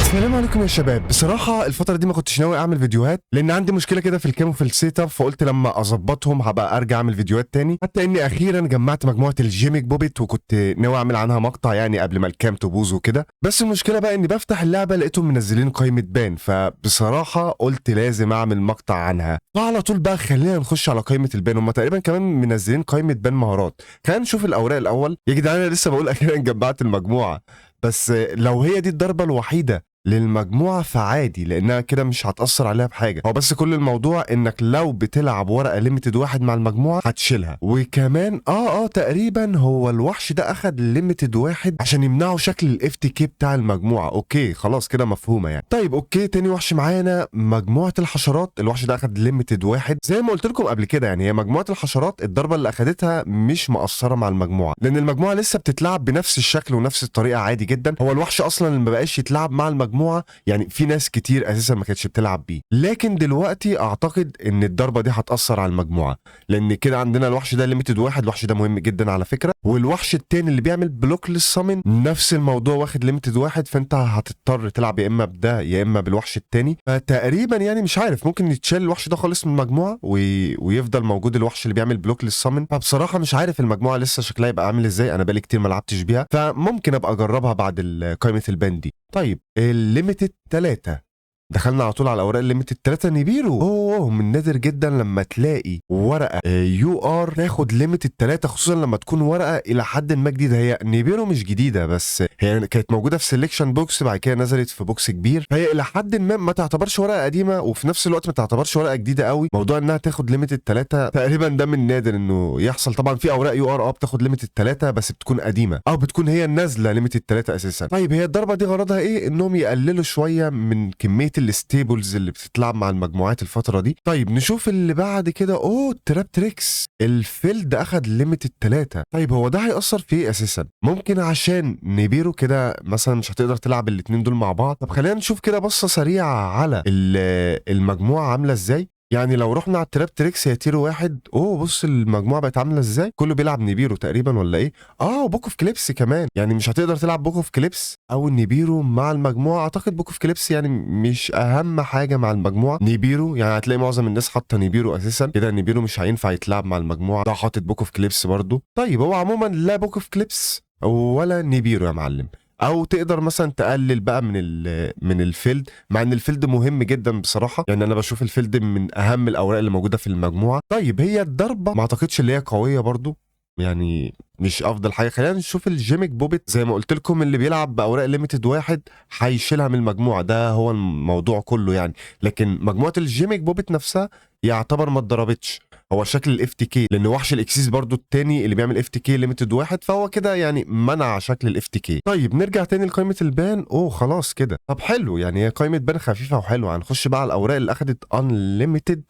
السلام عليكم يا شباب. بصراحة الفترة دي ما كنتش ناوي اعمل فيديوهات لان عندي مشكلة كده في الكام وفي السيت اب، فقلت لما اظبطهم هبقى ارجع اعمل فيديوهات تاني. حتى اني اخيرا جمعت مجموعة الجيميك بوبيت وكنت ناوي اعمل عنها مقطع يعني قبل ما الكام تبوظ وكده. بس المشكلة بقى اني بفتح اللعبة لقيتهم منزلين قائمة بان، فبصراحة قلت لازم اعمل مقطع عنها. فعلى طول بقى خلينا نخش على قائمة البان. هم تقريبا كمان منزلين قائمة بان مهارات. خلينا نشوف الاوراق الاول. يا جدعان انا لسه بقول اخيرا جمعت المجموعة، بس لو هي دي الضربة الوحيدة للمجموعة فعادي لانها كده مش هتأثر عليها بحاجة. هو بس كل الموضوع انك لو بتلعب ورقة ليميتد واحد مع المجموعة هتشيلها. وكمان تقريبا هو الوحش ده اخد ليميتد واحد عشان يمنعوا شكل الاف تي كي بتاع المجموعة. اوكي خلاص كده مفهومة يعني. طيب اوكي، تاني وحش معانا مجموعة الحشرات. الوحش ده اخد ليميتد واحد زي ما قلت لكم قبل كده. يعني هي مجموعة الحشرات الضربة اللي اخدتها مش مأثرة مع المجموعة لان المجموعة لسه بتتلعب بنفس الشكل ونفس الطريقة عادي جدا. هو الوحش اصلا اللي ما بقاش يتلعب مع المجموعة، يعني في ناس كتير اساسا ما كانتش بتلعب بيه، لكن دلوقتي اعتقد ان الضربه دي هتاثر على المجموعه لان كده عندنا الوحش ده ليميتد واحد. الوحش ده مهم جدا على فكره. والوحش التاني اللي بيعمل بلوك للسامن نفس الموضوع واخد ليميتد واحد، فانت هتضطر تلعب يا اما بده يا اما بالوحش التاني. فتقريبا يعني مش عارف، ممكن يتشال الوحش ده خالص من المجموعه ويفضل موجود الوحش اللي بيعمل بلوك للسامن. فبصراحه مش عارف المجموعه لسه شكلها يبقى عامل ازاي. انا بقالي كتير ما لعبتش بيها، فممكن ابقى اجربها بعد قائمه البان دي. طيب الليميتد 3، دخلنا على طول على الاوراق الليميتد 3. نيبيرو من نادر جدا لما تلاقي ورقه يو ار تاخد ليميتد 3، خصوصا لما تكون ورقه الى حد ما جديده. هي نيبيرو مش جديده، بس هي كانت موجوده في سيلكشن بوكس، بعد كده نزلت في بوكس كبير، فهي الى حد ما تعتبرش ورقه قديمه وفي نفس الوقت ما تعتبرش ورقه جديده قوي. موضوع انها تاخد ليميتد 3 تقريبا ده من نادر انه يحصل. طبعا في اوراق يو ار بتاخد ليميتد 3 بس بتكون قديمه او بتكون هي نازله ليميتد 3 اساسا. طيب هي الضربه دي غرضها ايه؟ انهم يقللوا شويه من كميه الستيبلز اللي بتتلعب مع المجموعات الفتره دي. طيب نشوف اللي بعد كده. تراب تريكس الفيلد اخد ليميتد 3. طيب هو ده هيأثر في ايه اساسا؟ ممكن عشان نيبيرو كده مثلا مش هتقدر تلعب الاثنين دول مع بعض. طب خلينا نشوف كده بصه سريعه على المجموعه عامله ازاي. يعني لو رحنا على التراب تريكس هي تيرو واحد. بص المجموعه بقت عامله ازاي، كله بيلعب نيبيرو تقريبا ولا ايه؟ وبوك اوف كليبس كمان. يعني مش هتقدر تلعب بوك اوف كليبس او نيبيرو مع المجموعه. اعتقد بوك اوف كليبس يعني مش اهم حاجه مع المجموعه. نيبيرو يعني هتلاقي معظم الناس حاطه نيبيرو اساسا كده. نيبيرو مش هينفع يتلعب مع المجموعه، ده حاطط بوك اوف كليبس برضو. طيب هو عموما لا بوك اوف كليبس ولا نيبيرو يا معلم. او تقدر مثلا تقلل بقى من الفيلد، مع ان الفيلد مهم جدا بصراحه. يعني انا بشوف الفيلد من اهم الاوراق اللي موجوده في المجموعه. طيب هي الضربه ما اعتقدش اللي هي قويه برضو، يعني مش افضل حاجه. خلينا نشوف الجيميك بوبيت. زي ما قلت لكم اللي بيلعب باوراق ليميتد واحد هيشيلها من المجموعه، ده هو الموضوع كله يعني. لكن مجموعه الجيميك بوبيت نفسها يعتبر ما اتضربتش. هو شكل الاف تي كي لان وحش الاكسيس برضو التاني اللي بيعمل اف تي كي ليميتد واحد، فهو كده يعني منع شكل الاف تي كي. طيب نرجع تاني لقائمه البان. خلاص كده. طب حلو، يعني هي قائمه بان خفيفه وحلوه. هنخش بقى على الاوراق اللي اخدت انليميتد.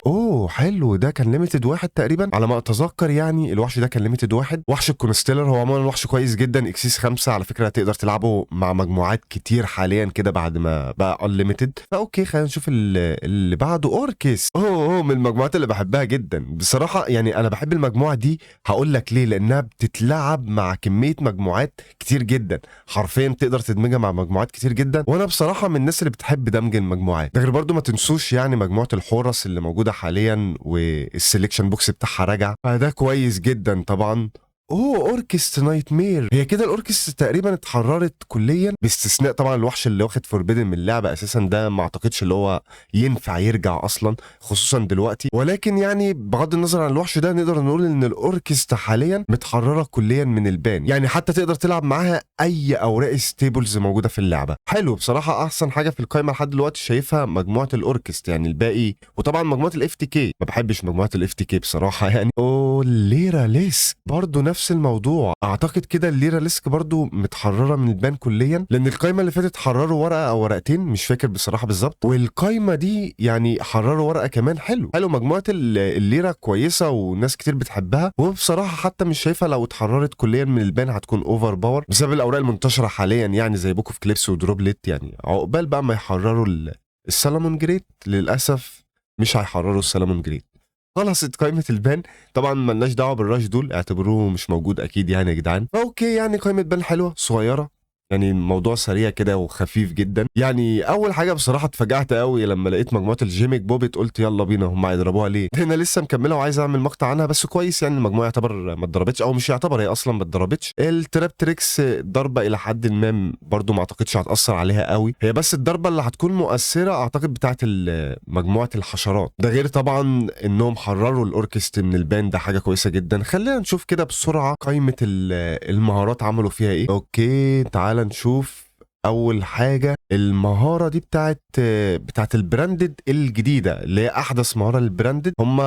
حلو، ده كان ليميتد واحد تقريبا على ما اتذكر. يعني الوحش ده كان ليميتد واحد. وحش الكونستيلر هو عموما وحش كويس جدا. اكسيس 5 على فكره تقدر تلعبه مع مجموعات كتير حاليا كده بعد ما بقى انليميتد. فاوكي خلينا نشوف اللي بعده. اوركيس من المجموعات اللي بحبها جدا بصراحه. يعني انا بحب المجموعه دي، هقول لك ليه. لانها بتتلعب مع كميه مجموعات كتير جدا، حرفيا تقدر تدمجها مع مجموعات كتير جدا. وانا بصراحه من الناس اللي بتحب دمج المجموعات ده. غير برضو ما تنسوش يعني مجموعه الحورس اللي موجوده حاليا والسلكشن بوكس بتاعها راجع، فده كويس جدا طبعا. اوركست نايت مير. هي كده الاوركست تقريبا اتحررت كليا باستثناء طبعا الوحش اللي واخد فوربيدن من اللعبه اساسا. ده ما اعتقدش اللي هو ينفع يرجع اصلا خصوصا دلوقتي. ولكن يعني بغض النظر عن الوحش ده نقدر نقول ان الاوركست حاليا متحرره كليا من البان. يعني حتى تقدر تلعب معاها اي اوراق ستيبلز موجوده في اللعبه. حلو بصراحه. احسن حاجه في القائمه لحد دلوقتي شايفها مجموعه الاوركست. يعني الباقي وطبعا مجموعه الاف تي كي ما بحبش مجموعه الاف تي كي بصراحه يعني. ليرا ليسك برضو نفس الموضوع. اعتقد كده الليرا ليسك برضو متحرره من البان كليا لان القايمه اللي فاتت حرروا ورقه او ورقتين مش فاكر بصراحه بالظبط، والقايمه دي يعني حرروا ورقه كمان. حلو مجموعه الليرا كويسه وناس كتير بتحبها. وبصراحه حتى مش شايفها لو اتحررت كليا من البان هتكون اوفر باور بسبب الاوراق المنتشره حاليا يعني زي بوك اوف كليبس ودروبليت. يعني عقبال بقى ما يحرروا السلمون جريت. للاسف مش هيحرروا السلمون جريت. خلصت قائمه البان. طبعا ملناش دعوه بالراش دول، اعتبروه مش موجود اكيد يعني يا جدعان. اوكي يعني قائمه بان حلوه صغيره يعني الموضوع سريع كده وخفيف جدا. يعني اول حاجه بصراحه اتفاجأت قوي لما لقيت مجموعه الجيميك بوبيت، قلت يلا بينا هم هيضربوها ليه. انا لسه مكمله وعايز اعمل مقطع عنها، بس كويس يعني المجموعه يعتبر ما اتضربتش، او مش يعتبر، هي اصلا ما اتضربتش. التراب تريكس ضربه الى حد ما برضو ما اعتقدش هتاثر عليها قوي، هي بس الضربه اللي هتكون مؤثره اعتقد بتاعت مجموعه الحشرات. ده غير طبعا انهم حرروا الاوركست من البان، ده حاجه كويسه جدا. خلينا نشوف كده بسرعه قائمه المهارات عملوا فيها ايه. اوكي تعال نشوف. اول حاجه المهاره دي بتاعت البراندد الجديده، اللي هي احدث مهاره للبراندد. هم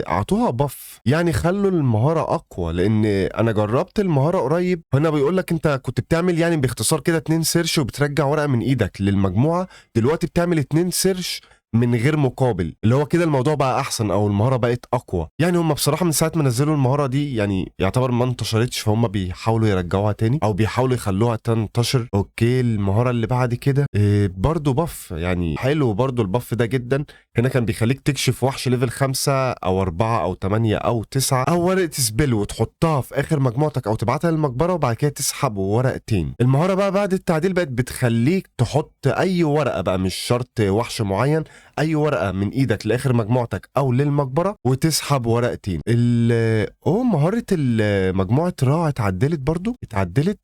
اعطوها باف، يعني خلوا المهاره اقوى. لان انا جربت المهاره قريب، هنا بيقول لك انت كنت بتعمل يعني باختصار كده 2 سيرش وبترجع ورقه من ايدك للمجموعه، دلوقتي بتعمل 2 سيرش من غير مقابل، اللي هو كده الموضوع بقى احسن او المهاره بقت اقوى. يعني هم بصراحه من ساعه ما نزلوا المهاره دي يعني يعتبر ما انتشرتش، فهم بيحاولوا يرجعوها تاني او بيحاولوا يخلوها تنتشر. اوكي المهاره اللي بعد كده برضو باف، يعني حلو برضو الباف ده جدا. هنا كان بيخليك تكشف وحش ليفل 5 او 4 او 8 او 9 او ورقه سبيل وتحطها في اخر مجموعتك او تبعتها للمقبره، وبعد كده تسحب ورقتين. المهاره بقى بعد التعديل بقت بتخليك تحط اي ورقه بقى، مش شرط وحش معين، اي ورقه من ايدك لاخر مجموعتك او للمقبره وتسحب ورقتين. مهاره مجموعه راع اتعدلت برضو،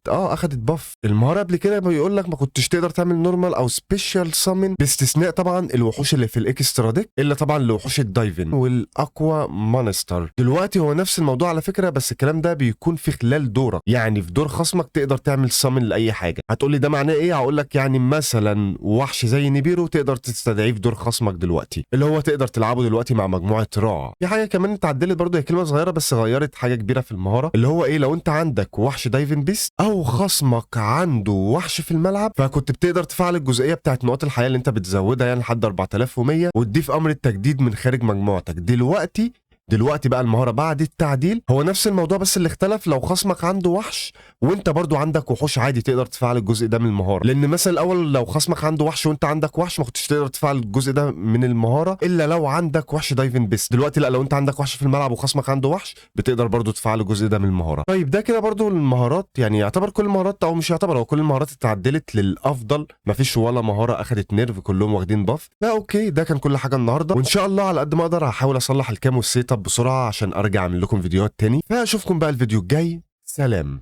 اخدت باف. المهاره قبل كده بيقول لك ما كنتش تقدر تعمل نورمال او سبيشال سامن، باستثناء طبعا الوحوش اللي في الاكسترا ديك، الا طبعا الوحوش الدايفن والاقوى مونستر. دلوقتي هو نفس الموضوع على فكره، بس الكلام ده بيكون في خلال دورك، يعني في دور خصمك تقدر تعمل سامن لاي حاجه. هتقول لي ده معناه ايه؟ هقول لك يعني مثلا وحش زي نيبيرو تقدر تستدعيه في دور خصمك دلوقتي، اللي هو تقدر تلعبه دلوقتي مع مجموعه راع. في حاجه كمان اتعدلت برضه، هي كلمه صغيره بس غيرت حاجه كبيره في المهاره، اللي هو ايه، لو انت عندك وحش دايفن بيست او خصمك عنده وحش في الملعب، فكنت بتقدر تفعل الجزئيه بتاعت نقاط الحياه اللي انت بتزودها يعني لحد 4100 وتضيف امر التجديد من خارج مجموعتك. دلوقتي بقى المهاره بعد التعديل هو نفس الموضوع، بس اللي اختلف لو خصمك عنده وحش وانت برضو عندك وحوش عادي تقدر تفعل الجزء ده من المهاره. لان مثلا الاول لو خصمك عنده وحش وانت عندك وحش ما كنتش تقدر تفعل الجزء ده من المهاره الا لو عندك وحش دايفن بس. دلوقتي لا، لو انت عندك وحش في الملعب وخصمك عنده وحش بتقدر برضو تفعل الجزء ده من المهاره. طيب ده كده برضو المهارات، يعني يعتبر كل المهارات، او مش يعتبر، هو كل المهارات اتعدلت للافضل، مفيش ولا مهاره اخذت نيرف، كلهم واخدين باف. لا اوكي ده كان كل حاجه النهارده، وان شاء الله على قد ما اقدر هحاول اصلح الكام والسيت اب بسرعه عشان ارجع اعمل لكم فيديوهات تاني. فاشوفكم بقى الفيديو الجاي، سلام.